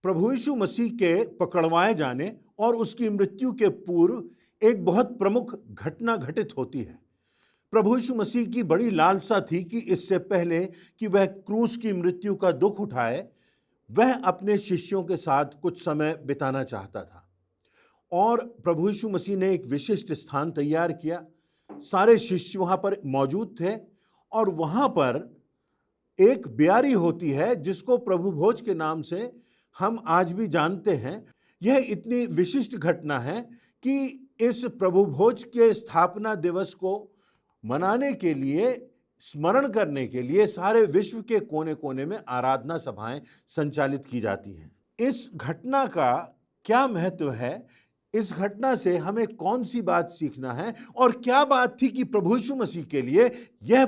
प्रभु यीशु मसीह के पकड़वाए जाने और उसकी मृत्यु के पूर्व एक बहुत प्रमुख घटना घटित होती है। प्रभु यीशु मसीह की बड़ी लालसा थी कि इससे पहले कि वह क्रूस की मृत्यु का दुख उठाए, वह अपने शिष्यों के साथ कुछ समय बिताना चाहता था। और प्रभु यीशु मसीह ने एक विशिष्ट स्थान तैयार किया। सारे शिष्य वहां पर मौजूद थे और वहां पर एक ब्यारी होती है जिसको प्रभु भोज के नाम से हम आज भी जानते हैं। यह इतनी विशिष्ट घटना है कि इस प्रभु भोज के स्थापना दिवस को मनाने के लिए, स्मरण करने के लिए सारे विश्व के कोने कोने में आराधना सभाएं संचालित की जाती हैं। इस घटना का क्या महत्व है, इस घटना से हमें कौन सी बात सीखना है और क्या बात थी कि प्रभु यीशु मसीह के लिए यह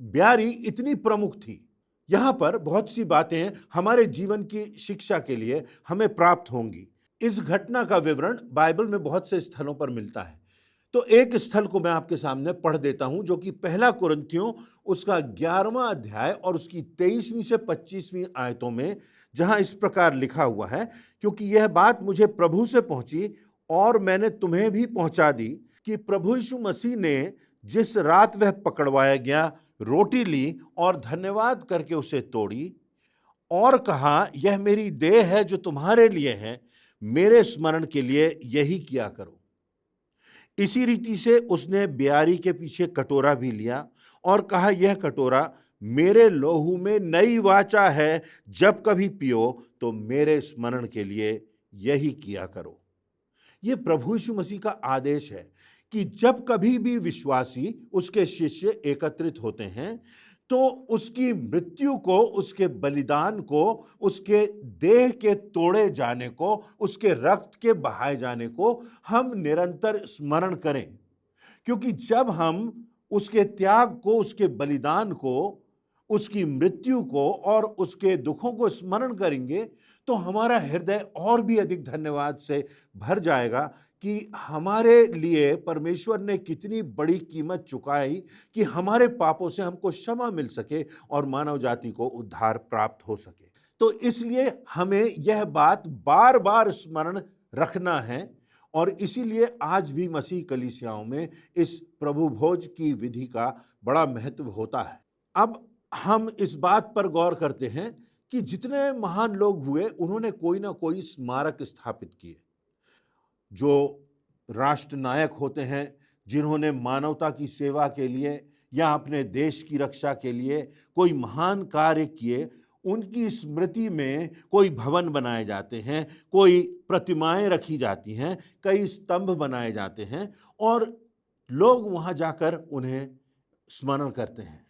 ब्यारी इतनी प्रमुख थी। यहां पर बहुत सी बातें हमारे जीवन की शिक्षा के लिए हमें प्राप्त होंगी। इस घटना का विवरण बाइबल में बहुत से स्थलों पर मिलता है। तो एक स्थल को मैं आपके सामने पढ़ देता हूं, जो कि पहला कुरिन्थियों उसका 11वां अध्याय और उसकी 23वीं से 25वीं आयतों में, जहां इस प्रकार लिखा हुआ है, क्योंकि यह बात मुझे प्रभु से पहुंची और मैंने तुम्हें भी पहुंचा दी कि प्रभु यीशु मसीह ने जिस रात वह पकड़वाया गया, रोटी ली और धन्यवाद करके उसे तोड़ी और कहा, यह मेरी देह है जो तुम्हारे लिए है, मेरे स्मरण के लिए यही किया करो। इसी रीति से उसने ब्यारी के पीछे कटोरा भी लिया और कहा, यह कटोरा मेरे लोहू में नई वाचा है, जब कभी पियो तो मेरे स्मरण के लिए यही किया करो। यह प्रभु यीशु मसीह का आदेश है कि जब कभी भी विश्वासी, उसके शिष्य एकत्रित होते हैं तो उसकी मृत्यु को, उसके बलिदान को, उसके देह के तोड़े जाने को, उसके रक्त के बहाए जाने को हम निरंतर स्मरण करें। क्योंकि जब हम उसके त्याग को, उसके बलिदान को, उसकी मृत्यु को और उसके दुखों को स्मरण करेंगे तो हमारा हृदय और भी अधिक धन्यवाद से भर जाएगा कि हमारे लिए परमेश्वर ने कितनी बड़ी कीमत चुकाई कि हमारे पापों से हमको क्षमा मिल सके और मानव जाति को उद्धार प्राप्त हो सके। तो इसलिए हमें यह बात बार बार स्मरण रखना है और इसीलिए आज भी मसीह कलीसियाओं में इस प्रभु भोज की विधि का बड़ा महत्व होता है। अब हम इस बात पर गौर करते हैं कि जितने महान लोग हुए, उन्होंने कोई ना कोई स्मारक स्थापित किए। जो राष्ट्र नायक होते हैं, जिन्होंने मानवता की सेवा के लिए या अपने देश की रक्षा के लिए कोई महान कार्य किए, उनकी स्मृति में कोई भवन बनाए जाते हैं, कोई प्रतिमाएं रखी जाती हैं, कई स्तंभ बनाए जाते हैं और लोग वहां जाकर उन्हें स्मरण करते हैं।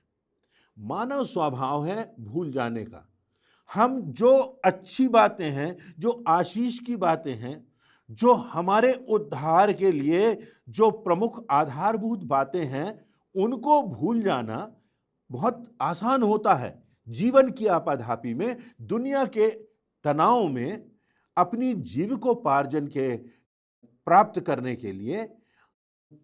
मानव स्वभाव है भूल जाने का। हम जो अच्छी बातें हैं, जो आशीष की बातें हैं, जो हमारे उद्धार के लिए जो प्रमुख आधारभूत बातें हैं, उनको भूल जाना बहुत आसान होता है। जीवन की आपाधापी में, दुनिया के तनाव में, अपनी जीविकोपार्जन के प्राप्त करने के लिए,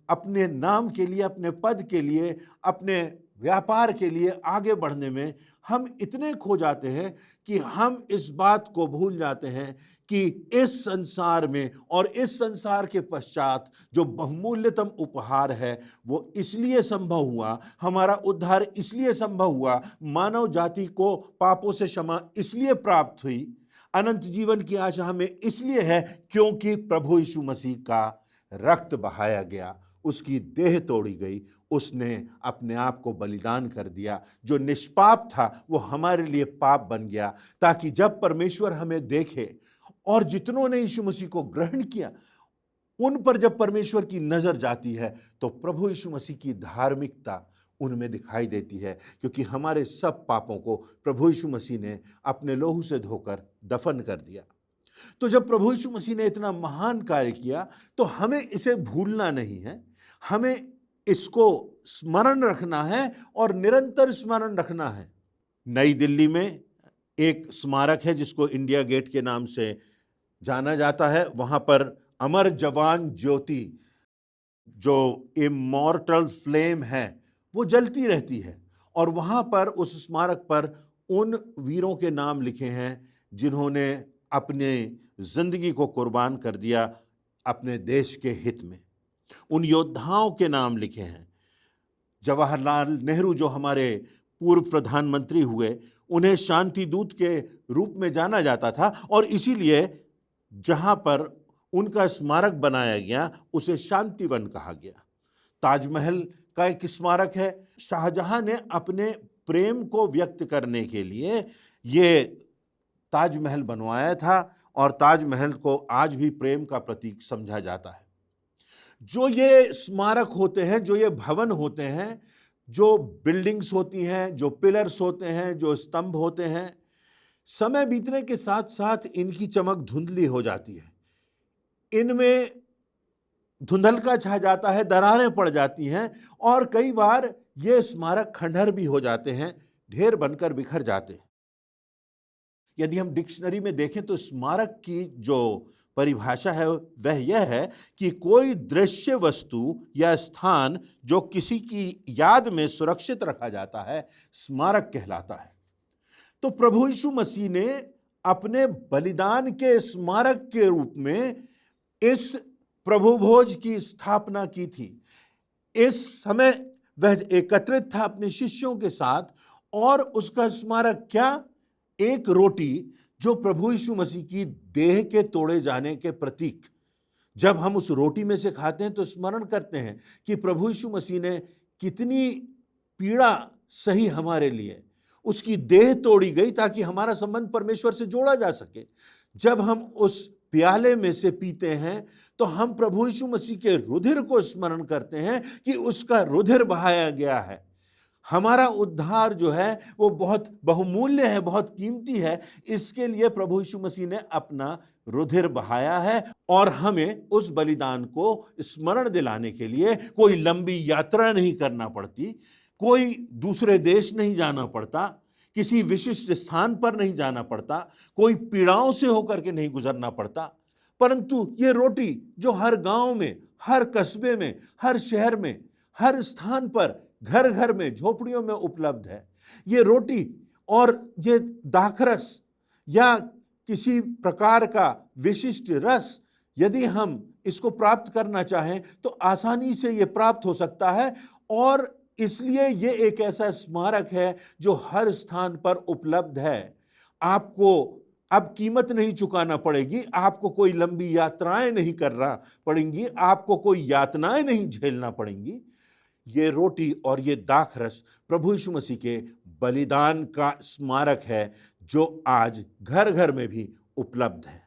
अपने नाम के लिए, अपने पद के लिए, अपने व्यापार के लिए आगे बढ़ने में हम इतने खो जाते हैं कि हम इस बात को भूल जाते हैं कि इस संसार में और इस संसार के पश्चात जो बहुमूल्यतम उपहार है, वो इसलिए संभव हुआ, हमारा उद्धार इसलिए संभव हुआ, मानव जाति को पापों से क्षमा इसलिए प्राप्त हुई, अनंत जीवन की आशा हमें इसलिए है क्योंकि प्रभु यीशु मसीह का रक्त बहाया गया, उसकी देह तोड़ी गई, उसने अपने आप को बलिदान कर दिया। जो निष्पाप था वो हमारे लिए पाप बन गया, ताकि जब परमेश्वर हमें देखे और जितनों ने यीशु मसीह को ग्रहण किया, उन पर जब परमेश्वर की नजर जाती है तो प्रभु यीशु मसीह की धार्मिकता उनमें दिखाई देती है, क्योंकि हमारे सब पापों को प्रभु यीशु मसीह ने अपने लोहू से धोकर दफन कर दिया। तो जब प्रभु यीशु मसीह ने इतना महान कार्य किया तो हमें इसे भूलना नहीं है, हमें इसको स्मरण रखना है और निरंतर स्मरण रखना है। नई दिल्ली में एक स्मारक है जिसको इंडिया गेट के नाम से जाना जाता है। वहां पर अमर जवान ज्योति, जो इमॉर्टल फ्लेम है, वो जलती रहती है और वहां पर उस स्मारक पर उन वीरों के नाम लिखे हैं जिन्होंने अपने जिंदगी को कुर्बान कर दिया अपने देश के हित में। उन योद्धाओं के नाम लिखे हैं। जवाहरलाल नेहरू जो हमारे पूर्व प्रधानमंत्री हुए, उन्हें शांति दूत के रूप में जाना जाता था और इसीलिए जहां पर उनका स्मारक बनाया गया उसे शांतिवन कहा गया। ताजमहल का एक स्मारक है। शाहजहां ने अपने प्रेम को व्यक्त करने के लिए ये ताजमहल बनवाया था और ताजमहल को आज भी प्रेम का प्रतीक समझा जाता है। जो ये स्मारक होते हैं, जो ये भवन होते हैं, जो बिल्डिंग्स होती हैं, जो पिलर्स होते हैं, जो स्तंभ होते हैं, समय बीतने के साथ साथ इनकी चमक धुंधली हो जाती है। इनमें धुंधलका छा जाता है, दरारें पड़ जाती हैं और कई बार ये स्मारक खंडहर भी हो जाते हैं, ढेर बनकर बिखर जाते हैं। यदि हम डिक्शनरी में देखें तो स्मारक की जो परिभाषा है वह यह है कि कोई दृश्य वस्तु या स्थान जो किसी की याद में सुरक्षित रखा जाता है, स्मारक कहलाता है। तो प्रभु यीशु मसीह ने अपने बलिदान के स्मारक के रूप में इस प्रभु भोज की स्थापना की थी। इस समय वह एकत्रित था अपने शिष्यों के साथ और उसका स्मारक क्या? एक रोटी जो प्रभु यीशु मसीह की देह के तोड़े जाने के प्रतीक। जब हम उस रोटी में से खाते हैं तो स्मरण करते हैं कि प्रभु यीशु मसीह ने कितनी पीड़ा सही हमारे लिए, उसकी देह तोड़ी गई ताकि हमारा संबंध परमेश्वर से जोड़ा जा सके। जब हम उस प्याले में से पीते हैं तो हम प्रभु यीशु मसीह के रुधिर को स्मरण करते हैं कि उसका रुधिर बहाया गया है। हमारा उद्धार जो है वो बहुत बहुमूल्य है, बहुत कीमती है। इसके लिए प्रभु यीशु मसीह ने अपना रुधिर बहाया है और हमें उस बलिदान को स्मरण दिलाने के लिए कोई लंबी यात्रा नहीं करना पड़ती, कोई दूसरे देश नहीं जाना पड़ता, किसी विशिष्ट स्थान पर नहीं जाना पड़ता, कोई पीड़ाओं से होकर के नहीं गुजरना पड़ता, परंतु ये रोटी जो हर गांव में, हर कस्बे में, हर शहर में, हर स्थान पर, घर घर में, झोपड़ियों में उपलब्ध है। ये रोटी और ये दाखरस या किसी प्रकार का विशिष्ट रस, यदि हम इसको प्राप्त करना चाहें तो आसानी से ये प्राप्त हो सकता है और इसलिए ये एक ऐसा स्मारक है जो हर स्थान पर उपलब्ध है। आपको अब कीमत नहीं चुकाना पड़ेगी, आपको कोई लंबी यात्राएं नहीं करना पड़ेंगी, आपको कोई यातनाएं नहीं झेलना पड़ेंगी। ये रोटी और ये दाखरस प्रभु यीशु मसीह के बलिदान का स्मारक है जो आज घर घर में भी उपलब्ध है।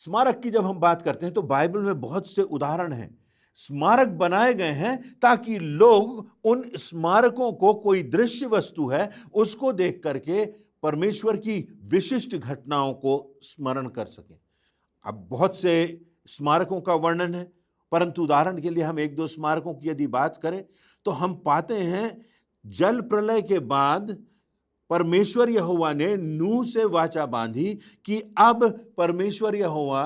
स्मारक की जब हम बात करते हैं तो बाइबल में बहुत से उदाहरण हैं। स्मारक बनाए गए हैं ताकि लोग उन स्मारकों को, कोई दृश्य वस्तु है उसको देख करके परमेश्वर की विशिष्ट घटनाओं को स्मरण कर सकें। अब बहुत से स्मारकों का वर्णन है, परंतु उदाहरण के लिए हम एक दो स्मारकों की यदि बात करें तो हम पाते हैं जल प्रलय के बाद परमेश्वर यहोवा ने नूह से वाचा बांधी कि अब परमेश्वर यहोवा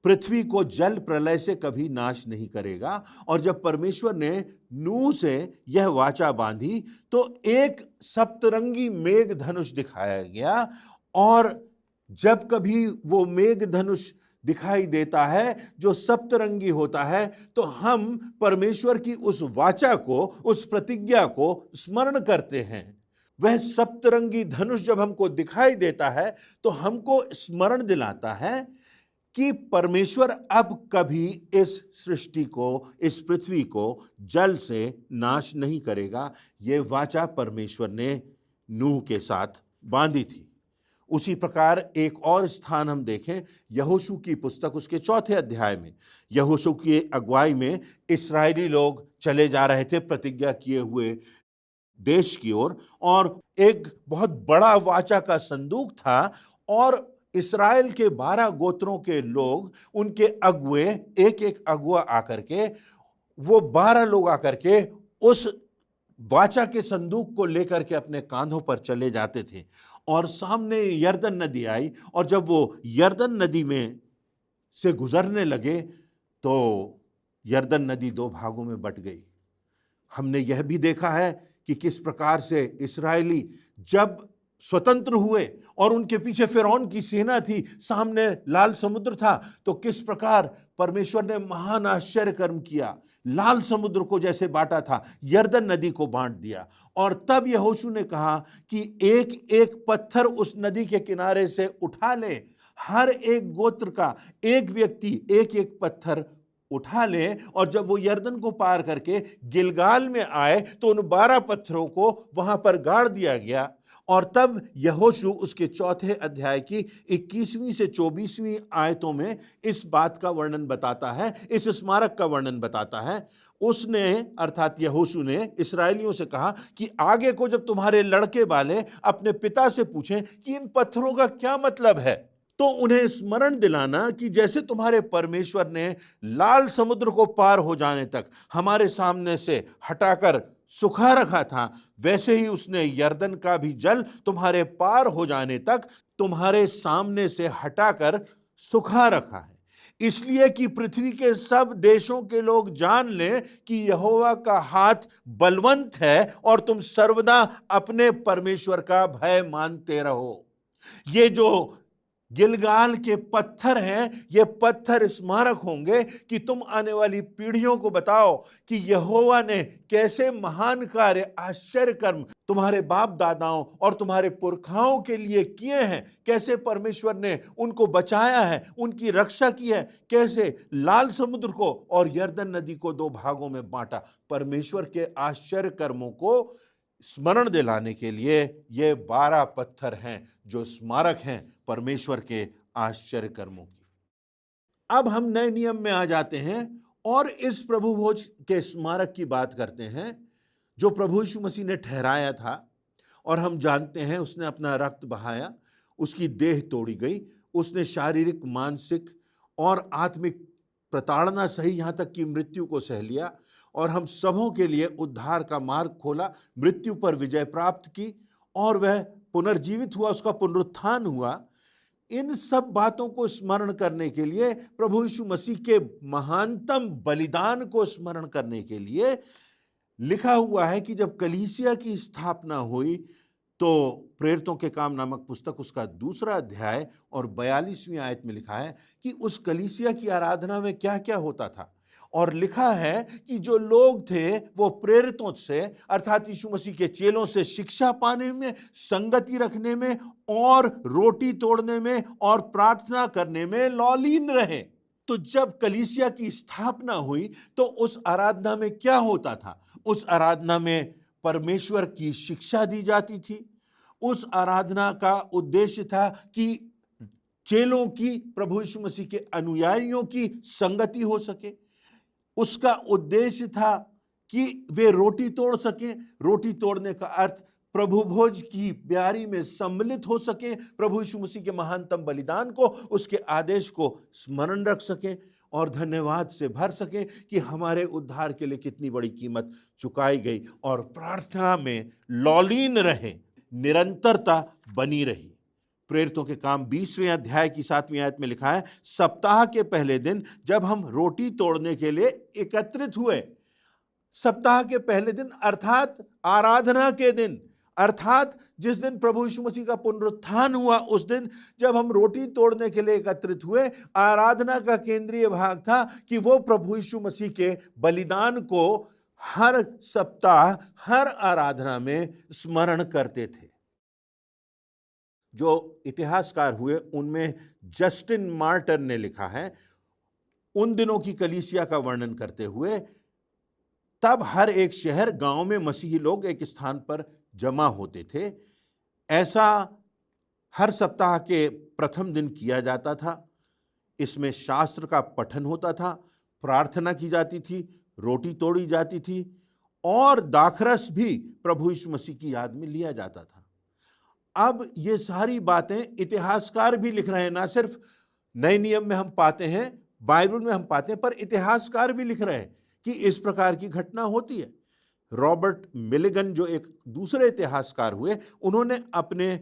पृथ्वी को जल प्रलय से कभी नाश नहीं करेगा। और जब परमेश्वर ने नूह से यह वाचा बांधी तो एक सप्तरंगी मेघ धनुष दिखाया गया और जब कभी वो मेघ धनुष दिखाई देता है जो सप्तरंगी होता है तो हम परमेश्वर की उस वाचा को, उस प्रतिज्ञा को स्मरण करते हैं। वह सप्तरंगी धनुष जब हमको दिखाई देता है तो हमको स्मरण दिलाता है कि परमेश्वर अब कभी इस सृष्टि को, इस पृथ्वी को जल से नाश नहीं करेगा। ये वाचा परमेश्वर ने नूह के साथ बांधी थी। उसी प्रकार एक और स्थान हम देखें, यहोशू की पुस्तक उसके 4 अध्याय में, यहोशू की अगुवाई में इस्राएली लोग चले जा रहे थे प्रतिज्ञा किए हुए देश की ओर और एक बहुत बड़ा वाचा का संदूक था और इस्राएल के 12 गोत्रों के लोग, उनके अगुए, एक एक अगुआ आकर के, वो 12 लोग आकर के उस वाचा के संदूक को लेकर के अपने कांधों पर चले जाते थे और सामने यरदन नदी आई और जब वो यरदन नदी में से गुजरने लगे तो यरदन नदी 2 भागों में बट गई। हमने यह भी देखा है कि किस प्रकार से इस्राएली जब स्वतंत्र हुए और उनके पीछे फिरौन की सेना थी, सामने लाल समुद्र था, तो किस प्रकार परमेश्वर ने महान आश्चर्य कर्म किया। लाल समुद्र को जैसे बांटा था, यरदन नदी को बांट दिया। और तब यहोशू ने कहा कि एक एक पत्थर उस नदी के किनारे से उठा ले, हर एक गोत्र का एक व्यक्ति एक एक पत्थर उठा ले, और जब वो यरदन को पार करके गिलगाल में आए तो उन 12 पत्थरों को वहां पर गाड़ दिया गया। और तब यहोशू उसके चौथे अध्याय की 21वीं से 24वीं आयतों में इस बात का वर्णन बताता है, इस स्मारक का वर्णन बताता है। उसने अर्थात यहोशू ने इस्राएलियों से कहा कि आगे को जब तुम्हारे लड़के वाले अपने पिता से पूछें कि इन पत्थरों का क्या मतलब है, तो उन्हें स्मरण दिलाना कि जैसे तुम्हारे परमेश्वर ने लाल समुद्र को पार हो जाने तक हमारे सामने से हटाकर सुखा रखा था, वैसे ही उसने यरदन का भी जल तुम्हारे पार हो जाने तक तुम्हारे सामने से हटाकर सुखा रखा है, इसलिए कि पृथ्वी के सब देशों के लोग जान लें कि यहोवा का हाथ बलवंत है और तुम सर्वदा अपने परमेश्वर का भय मानते रहो। ये जो गिलगाल के पत्थर हैं, ये पत्थर स्मारक होंगे कि तुम आने वाली पीढ़ियों को बताओ कि यहोवा ने कैसे महान कार्य, आश्चर्य कर्म तुम्हारे बाप दादाओं और तुम्हारे पुरखाओं के लिए किए हैं, कैसे परमेश्वर ने उनको बचाया है, उनकी रक्षा की है, कैसे लाल समुद्र को और यरदन नदी को 2 भागों में बांटा। परमेश्वर के आश्चर्य कर्मों को स्मरण दिलाने के लिए ये 12 पत्थर हैं जो स्मारक हैं परमेश्वर के आश्चर्य कर्मों की। अब हम नए नियम में आ जाते हैं और इस प्रभु भोज के स्मारक की बात करते हैं जो प्रभु यीशु मसीह ने ठहराया था। और हम जानते हैं उसने अपना रक्त बहाया, उसकी देह तोड़ी गई, उसने शारीरिक, मानसिक और आत्मिक प्रताड़ना सही, यहाँ तक कि मृत्यु को सह लिया और हम सबों के लिए उद्धार का मार्ग खोला, मृत्यु पर विजय प्राप्त की और वह पुनर्जीवित हुआ, उसका पुनरुत्थान हुआ। इन सब बातों को स्मरण करने के लिए, प्रभु यीशु मसीह के महानतम बलिदान को स्मरण करने के लिए लिखा हुआ है कि जब कलीसिया की स्थापना हुई तो प्रेरितों के काम नामक पुस्तक उसका 2 अध्याय और 42वीं आयत में लिखा है कि उस कलीसिया की आराधना में क्या क्या होता था। और लिखा है कि जो लोग थे वो प्रेरितों से अर्थात यीशु मसीह के चेलों से शिक्षा पाने में, संगति रखने में और रोटी तोड़ने में और प्रार्थना करने में लौलीन रहे। तो जब कलीसिया की स्थापना हुई तो उस आराधना में क्या होता था? उस आराधना में परमेश्वर की शिक्षा दी जाती थी। उस आराधना का उद्देश्य था कि चेलों की, प्रभु यीशु मसीह के अनुयायियों की संगति हो सके। उसका उद्देश्य था कि वे रोटी तोड़ सकें। रोटी तोड़ने का अर्थ प्रभु भोज की ब्यारी में सम्मिलित हो सके, प्रभु यीशु मसीह के महानतम बलिदान को, उसके आदेश को स्मरण रख सकें और धन्यवाद से भर सकें कि हमारे उद्धार के लिए कितनी बड़ी कीमत चुकाई गई, और प्रार्थना में लौलीन रहे, निरंतरता बनी रही। प्रेरितों के काम 20वें अध्याय की 7वीं आयत में लिखा है, सप्ताह के पहले दिन जब हम रोटी तोड़ने के लिए एकत्रित हुए, सप्ताह के पहले दिन अर्थात आराधना के दिन, अर्थात जिस दिन प्रभु यीशु मसीह का पुनरुत्थान हुआ, उस दिन जब हम रोटी तोड़ने के लिए एकत्रित हुए, आराधना का केंद्रीय भाग था कि वो प्रभु यीशु मसीह के बलिदान को हर सप्ताह, हर आराधना में स्मरण करते थे। जो इतिहासकार हुए उनमें जस्टिन मार्टर ने लिखा है, उन दिनों की कलीसिया का वर्णन करते हुए, तब हर एक शहर, गांव में मसीही लोग एक स्थान पर जमा होते थे। ऐसा हर सप्ताह के प्रथम दिन किया जाता था। इसमें शास्त्र का पठन होता था, प्रार्थना की जाती थी, रोटी तोड़ी जाती थी और दाखरस भी प्रभु यीशु मसीह की याद में लिया जाता था। अब ये सारी बातें इतिहासकार भी लिख रहे हैं, ना सिर्फ नए नियम में हम पाते हैं, बाइबल में हम पाते हैं, पर इतिहासकार भी लिख रहे हैं कि इस प्रकार की घटना होती है। रॉबर्ट मिलिगन जो एक दूसरे इतिहासकार हुए, उन्होंने अपने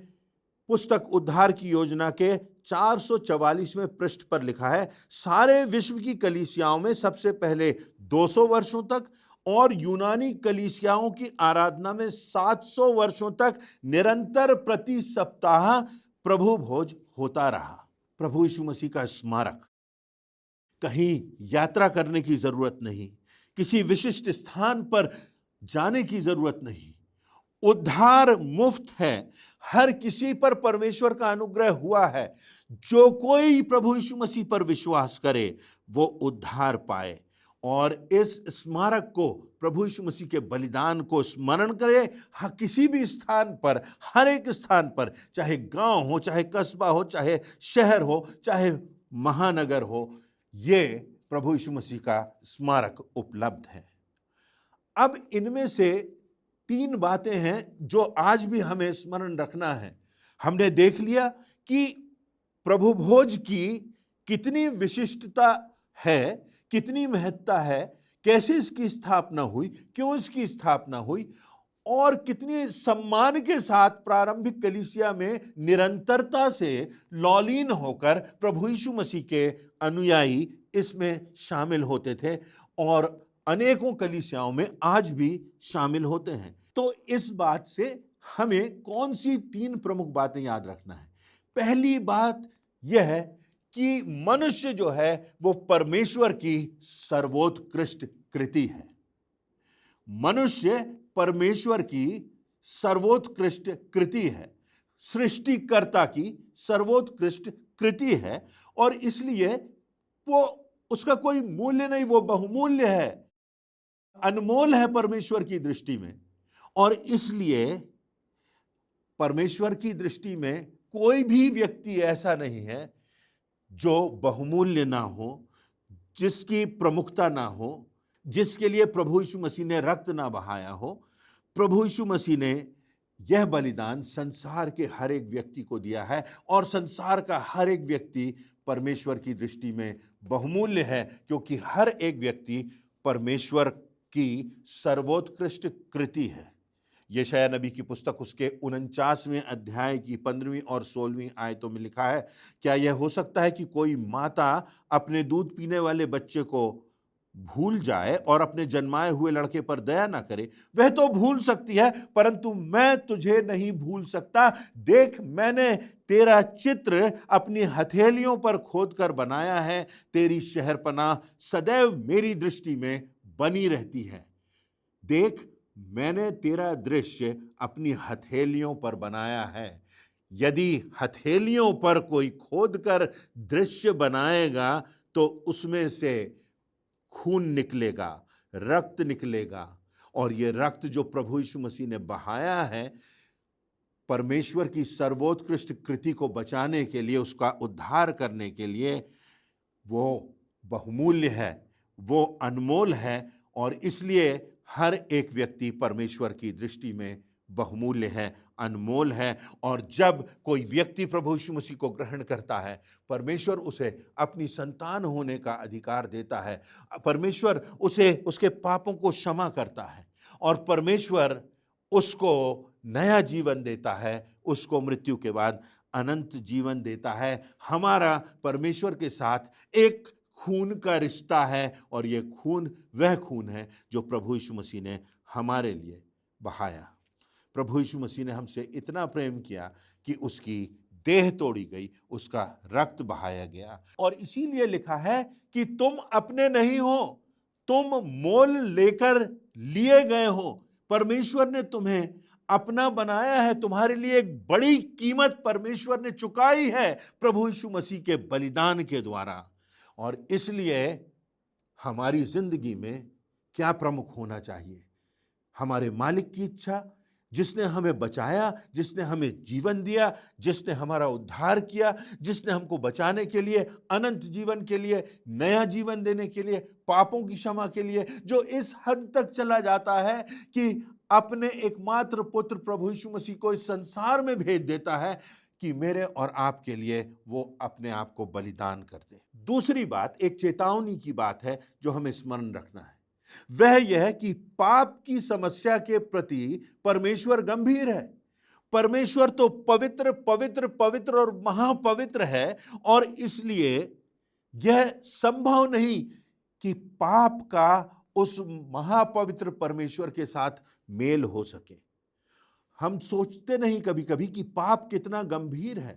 पुस्तक उद्धार की योजना के 444वें पृष्ठ पर लिखा है, सारे विश्व की कलीसियाओं में सबसे पहले 200 वर्षों तक और यूनानी कलीसियाओं की आराधना में 700 वर्षों तक निरंतर प्रति सप्ताह प्रभु भोज होता रहा। प्रभु यीशु मसीह का स्मारक, कहीं यात्रा करने की जरूरत नहीं, किसी विशिष्ट स्थान पर जाने की जरूरत नहीं, उद्धार मुफ्त है, हर किसी पर परमेश्वर का अनुग्रह हुआ है। जो कोई प्रभु यीशु मसीह पर विश्वास करे वो उद्धार पाए और इस स्मारक को, प्रभु यीशु मसीह के बलिदान को स्मरण करे। हाँ, किसी भी स्थान पर, हर एक स्थान पर, चाहे गांव हो, चाहे कस्बा हो, चाहे शहर हो, चाहे महानगर हो, ये प्रभु यीशु मसीह का स्मारक उपलब्ध है। अब इनमें से 3 बातें हैं जो आज भी हमें स्मरण रखना है। हमने देख लिया कि प्रभु भोज की कितनी विशिष्टता है, कितनी महत्ता है, कैसे इसकी स्थापना हुई, क्यों इसकी स्थापना हुई, और कितनी सम्मान के साथ प्रारंभिक कलीसिया में निरंतरता से लौलीन होकर प्रभु यीशु मसीह के अनुयायी इसमें शामिल होते थे और अनेकों कलीसियाओं में आज भी शामिल होते हैं। तो इस बात से हमें कौन सी 3 प्रमुख बातें याद रखना है? पहली बात यह है कि मनुष्य जो है वो परमेश्वर की सर्वोत्कृष्ट कृति है। मनुष्य परमेश्वर की सर्वोत्कृष्ट कृति है, सृष्टिकर्ता की सर्वोत्कृष्ट कृति है, और इसलिए वो, उसका कोई मूल्य नहीं, वो बहुमूल्य है, अनमोल है परमेश्वर की दृष्टि में। और इसलिए परमेश्वर की दृष्टि में कोई भी व्यक्ति ऐसा नहीं है जो बहुमूल्य ना हो, जिसकी प्रमुखता ना हो, जिसके लिए प्रभु यीशु मसीह ने रक्त ना बहाया हो। प्रभु यीशु मसीह ने यह बलिदान संसार के हर एक व्यक्ति को दिया है और संसार का हर एक व्यक्ति परमेश्वर की दृष्टि में बहुमूल्य है, क्योंकि हर एक व्यक्ति परमेश्वर की सर्वोत्कृष्ट कृति है। यशायाह नबी की पुस्तक उसके 49वें अध्याय की 15वीं और 16वीं आयतों में लिखा है, क्या यह हो सकता है कि कोई माता अपने दूध पीने वाले बच्चे को भूल जाए और अपने जन्माए हुए लड़के पर दया ना करे? वह तो भूल सकती है, परंतु मैं तुझे नहीं भूल सकता। देख, मैंने तेरा चित्र अपनी हथेलियों पर खोद कर बनाया है, तेरी शहरपनाह सदैव मेरी दृष्टि में बनी रहती है। देख, मैंने तेरा दृश्य अपनी हथेलियों पर बनाया है। यदि हथेलियों पर कोई खोद कर दृश्य बनाएगा तो उसमें से खून निकलेगा, रक्त निकलेगा, और ये रक्त जो प्रभु यीशु मसीह ने बहाया है परमेश्वर की सर्वोत्कृष्ट कृति को बचाने के लिए, उसका उद्धार करने के लिए, वो बहुमूल्य है, वो अनमोल है, और इसलिए हर एक व्यक्ति परमेश्वर की दृष्टि में बहुमूल्य है, अनमोल है। और जब कोई व्यक्ति प्रभु यीशु मसीह को ग्रहण करता है, परमेश्वर उसे अपनी संतान होने का अधिकार देता है। परमेश्वर उसे उसके पापों को क्षमा करता है और परमेश्वर उसको नया जीवन देता है, उसको मृत्यु के बाद अनंत जीवन देता है। हमारा परमेश्वर के साथ एक खून का रिश्ता है, और ये खून वह खून है जो प्रभु यीशु मसीह ने हमारे लिए बहाया। प्रभु यीशु मसीह ने हमसे इतना प्रेम किया कि उसकी देह तोड़ी गई, उसका रक्त बहाया गया। और इसीलिए लिखा है कि तुम अपने नहीं हो, तुम मोल लेकर लिए गए हो। परमेश्वर ने तुम्हें अपना बनाया है, तुम्हारे लिए एक बड़ी कीमत परमेश्वर ने चुकाई है प्रभु यीशु मसीह के बलिदान के द्वारा। और इसलिए हमारी जिंदगी में क्या प्रमुख होना चाहिए? हमारे मालिक की इच्छा, जिसने हमें बचाया, जिसने हमें जीवन दिया, जिसने हमारा उद्धार किया, जिसने हमको बचाने के लिए, अनंत जीवन के लिए, नया जीवन देने के लिए, पापों की क्षमा के लिए, जो इस हद तक चला जाता है कि अपने एकमात्र पुत्र प्रभु यीशु मसीह को इस संसार में भेज देता है कि मेरे और आपके लिए वो अपने आप को बलिदान कर दे। दूसरी बात, एक चेतावनी की बात है जो हमें स्मरण रखना है। वह यह है कि पाप की समस्या के प्रति परमेश्वर गंभीर है। परमेश्वर तो पवित्र पवित्र पवित्र और महापवित्र है, और इसलिए यह संभव नहीं कि पाप का उस महापवित्र परमेश्वर के साथ मेल हो सके। हम सोचते नहीं कभी कभी कि पाप कितना गंभीर है।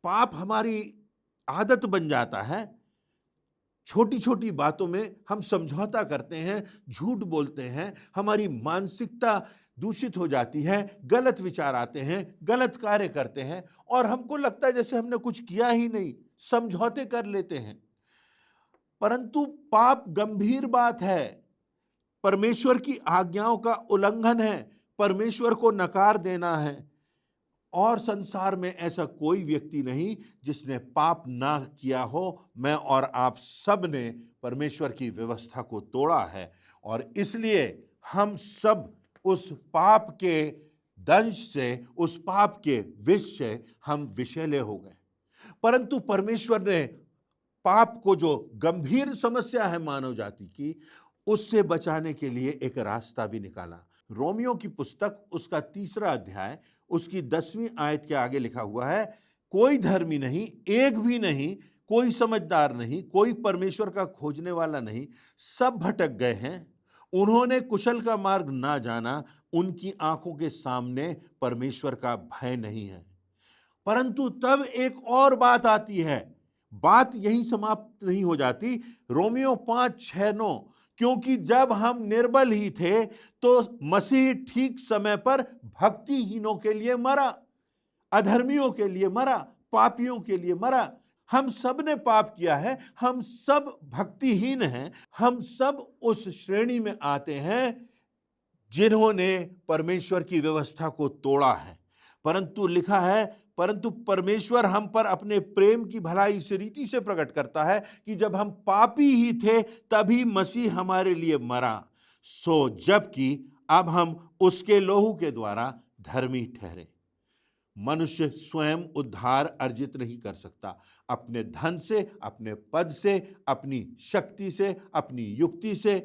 पाप हमारी आदत बन जाता है। छोटी छोटी बातों में हम समझौता करते हैं, झूठ बोलते हैं, हमारी मानसिकता दूषित हो जाती है, गलत विचार आते हैं, गलत कार्य करते हैं और हमको लगता है जैसे हमने कुछ किया ही नहीं, समझौते कर लेते हैं। परंतु पाप गंभीर बात है, परमेश्वर की आज्ञाओं का उल्लंघन है, परमेश्वर को नकार देना है। और संसार में ऐसा कोई व्यक्ति नहीं जिसने पाप ना किया हो। मैं और आप सब ने परमेश्वर की व्यवस्था को तोड़ा है और इसलिए हम सब उस पाप के दंश से, उस पाप के विष से हम विषैले हो गए। परंतु परमेश्वर ने पाप को, जो गंभीर समस्या है मानव जाति की, उससे बचाने के लिए एक रास्ता भी निकाला। रोमियो की पुस्तक उसका 3 अध्याय उसकी 10वीं आयत के आगे लिखा हुआ है, कोई धर्मी नहीं, एक भी नहीं, कोई समझदार नहीं, कोई परमेश्वर का खोजने वाला नहीं, सब भटक गए हैं, उन्होंने कुशल का मार्ग ना जाना, उनकी आंखों के सामने परमेश्वर का भय नहीं है। परंतु तब एक और बात आती है, बात यही समाप्त नहीं हो जाती। रोमियो 5:6-9, क्योंकि जब हम निर्बल ही थे तो मसीह ठीक समय पर भक्तिहीनों के लिए मरा, अधर्मियों के लिए मरा, पापियों के लिए मरा। हम सब ने पाप किया है, हम सब भक्तिहीन हैं, हम सब उस श्रेणी में आते हैं जिन्होंने परमेश्वर की व्यवस्था को तोड़ा है। परंतु लिखा है, परंतु परमेश्वर हम पर अपने प्रेम की भलाई इस रीति से प्रकट करता है कि जब हम पापी ही थे तभी मसीह हमारे लिए मरा, सो जबकि अब हम उसके लोहू के द्वारा धर्मी ठहरे। मनुष्य स्वयं उद्धार अर्जित नहीं कर सकता, अपने धन से, अपने पद से, अपनी शक्ति से, अपनी युक्ति से,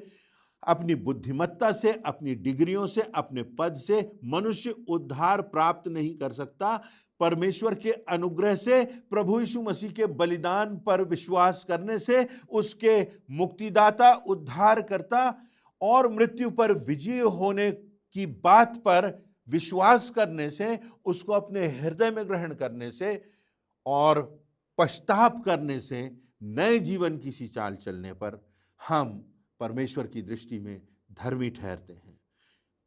अपनी बुद्धिमत्ता से, अपनी डिग्रियों से, अपने पद से मनुष्य उद्धार प्राप्त नहीं कर सकता। परमेश्वर के अनुग्रह से, प्रभु यीशु मसीह के बलिदान पर विश्वास करने से, उसके मुक्तिदाता, उद्धारकर्ता और मृत्यु पर विजय होने की बात पर विश्वास करने से, उसको अपने हृदय में ग्रहण करने से और पश्चाताप करने से, नए जीवन की सी चाल चलने पर हम परमेश्वर की दृष्टि में धर्मी ठहरते हैं।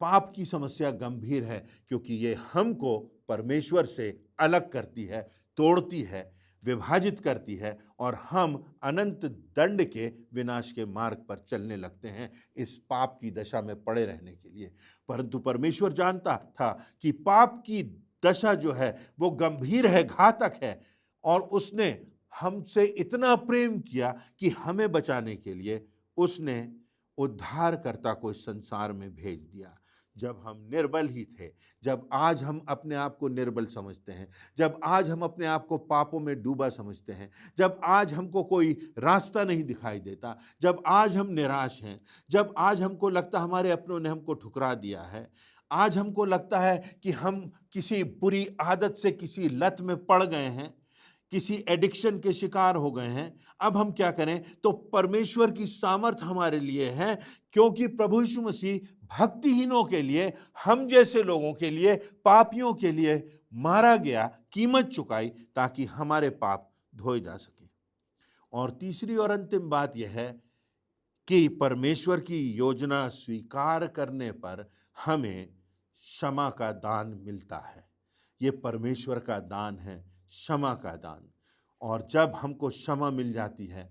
पाप की समस्या गंभीर है क्योंकि ये हमको परमेश्वर से अलग करती है, तोड़ती है, विभाजित करती है और हम अनंत दंड के, विनाश के मार्ग पर चलने लगते हैं इस पाप की दशा में पड़े रहने के लिए। परंतु परमेश्वर जानता था कि पाप की दशा जो है वो गंभीर है, घातक है, और उसने हमसे इतना प्रेम किया कि हमें बचाने के लिए उसने उद्धारकर्ता को इस संसार में भेज दिया। जब हम निर्बल ही थे, जब आज हम अपने आप को निर्बल समझते हैं, जब आज हम अपने आप को पापों में डूबा समझते हैं, जब आज हमको कोई रास्ता नहीं दिखाई देता, जब आज हम निराश हैं, जब आज हमको लगता हमारे अपनों ने हमको ठुकरा दिया है, आज हमको लगता है कि हम किसी बुरी आदत से, किसी लत में पड़ गए हैं, किसी एडिक्शन के शिकार हो गए हैं, अब हम क्या करें? तो परमेश्वर की सामर्थ हमारे लिए है, क्योंकि प्रभु यीशु मसीह भक्तिहीनों के लिए, हम जैसे लोगों के लिए, पापियों के लिए मारा गया, कीमत चुकाई ताकि हमारे पाप धोए जा सके। और तीसरी और अंतिम बात यह है कि परमेश्वर की योजना स्वीकार करने पर हमें क्षमा का दान मिलता है। ये परमेश्वर का दान है, क्षमा का दान। और जब हमको क्षमा मिल जाती है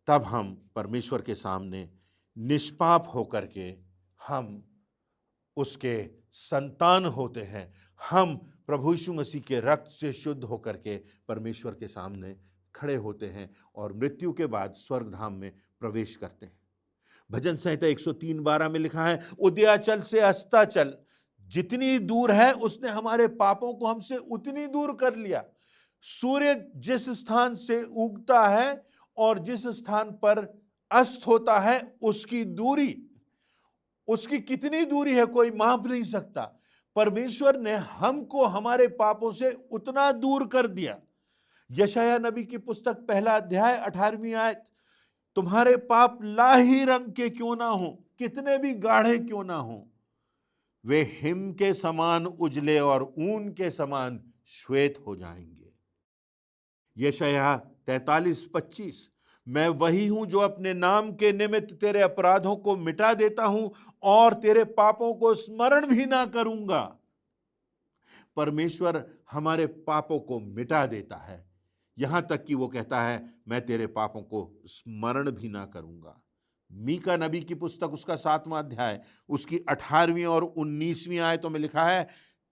तब हम परमेश्वर के सामने निष्पाप होकर के हम उसके संतान होते हैं। हम प्रभु यीशु मसीह के रक्त से शुद्ध होकर के परमेश्वर के सामने खड़े होते हैं और मृत्यु के बाद स्वर्गधाम में प्रवेश करते हैं। भजन संहिता 103:12 में लिखा है, उदयाचल से अस्ताचल जितनी दूर है उसने हमारे पापों को हमसे उतनी दूर कर लिया। सूर्य जिस स्थान से उगता है और जिस स्थान पर अस्त होता है उसकी दूरी, उसकी कितनी दूरी है कोई माप नहीं सकता। परमेश्वर ने हमको हमारे पापों से उतना दूर कर दिया। यशायाह नबी की पुस्तक 1 अध्याय 18वीं आयत, तुम्हारे पाप लाही रंग के क्यों ना हो, कितने भी गाढ़े क्यों ना हो, वे हिम के समान उजले और ऊन के समान श्वेत हो जाएंगे। यशायाह 43:25, मैं वही हूं जो अपने नाम के निमित्त तेरे अपराधों को मिटा देता हूं और तेरे पापों को स्मरण भी ना करूंगा। परमेश्वर हमारे पापों को मिटा देता है, यहां तक कि वो कहता है मैं तेरे पापों को स्मरण भी ना करूंगा। मीका नबी की पुस्तक उसका 7वां अध्याय उसकी 18वीं और 19वीं आयतों में लिखा है,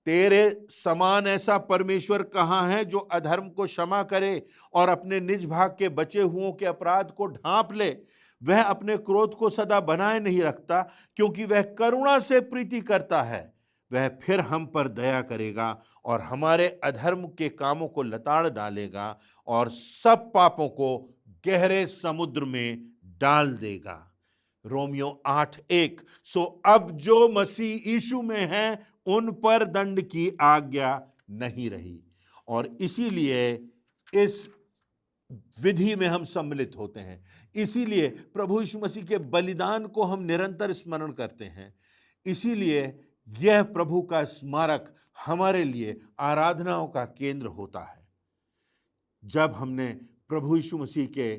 तेरे समान ऐसा परमेश्वर कहाँ है जो अधर्म को क्षमा करे और अपने निज भाग के बचे हुओं के अपराध को ढांप ले। वह अपने क्रोध को सदा बनाए नहीं रखता, क्योंकि वह करुणा से प्रीति करता है। वह फिर हम पर दया करेगा और हमारे अधर्म के कामों को लताड़ डालेगा और सब पापों को गहरे समुद्र में डाल देगा। रोमियो 8:1, सो अब जो मसीह यीशु में हैं उन पर दंड की आज्ञा नहीं रही। और इसीलिए इस विधि में हम सम्मिलित होते हैं, इसीलिए प्रभु यीशु मसीह के बलिदान को हम निरंतर स्मरण करते हैं, इसीलिए यह प्रभु का स्मारक हमारे लिए आराधनाओं का केंद्र होता है। जब हमने प्रभु यीशु मसीह के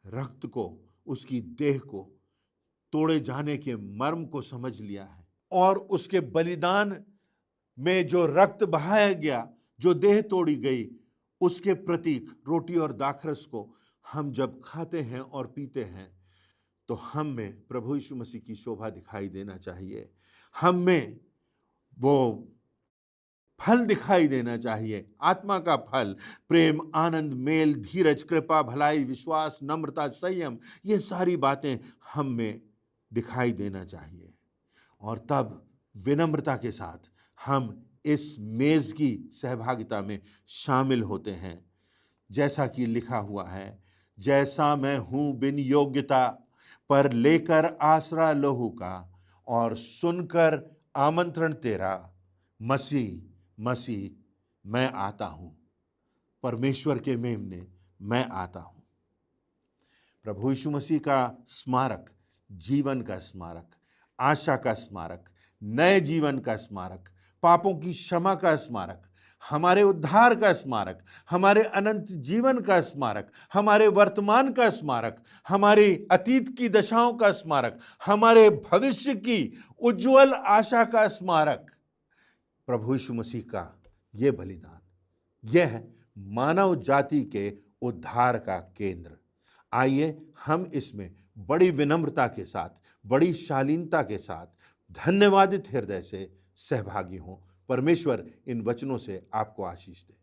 रक्त को, उसकी देह को तोड़े जाने के मर्म को समझ लिया है और उसके बलिदान में जो रक्त बहाया गया, जो देह तोड़ी गई, उसके प्रतीक रोटी और दाखरस को हम जब खाते हैं और पीते हैं तो हम में प्रभु यीशु मसीह की शोभा दिखाई देना चाहिए। हम में वो फल दिखाई देना चाहिए, आत्मा का फल, प्रेम, आनंद, मेल, धीरज, कृपा, भलाई, विश्वास, नम्रता, संयम, ये सारी बातें हम में दिखाई देना चाहिए। और तब विनम्रता के साथ हम इस मेज की सहभागिता में शामिल होते हैं। जैसा कि लिखा हुआ है, जैसा मैं हूं बिन योग्यता, पर लेकर आसरा लहू का और सुनकर आमंत्रण तेरा, मसीह मसीह मैं आता हूं, परमेश्वर के मेमने मैं आता हूं। प्रभु यीशु मसीह का स्मारक जीवन का स्मारक, आशा का स्मारक, नए जीवन का स्मारक, पापों की क्षमा का स्मारक, हमारे उद्धार का स्मारक, हमारे अनंत जीवन का स्मारक, हमारे वर्तमान का स्मारक, हमारी अतीत की दशाओं का स्मारक, हमारे भविष्य की उज्जवल आशा का स्मारक, प्रभु यीशु मसीह का यह बलिदान, यह मानव जाति के उद्धार का केंद्र। आइए हम इसमें बड़ी विनम्रता के साथ, बड़ी शालीनता के साथ, धन्यवादित हृदय से सहभागी हों। परमेश्वर इन वचनों से आपको आशीष दे।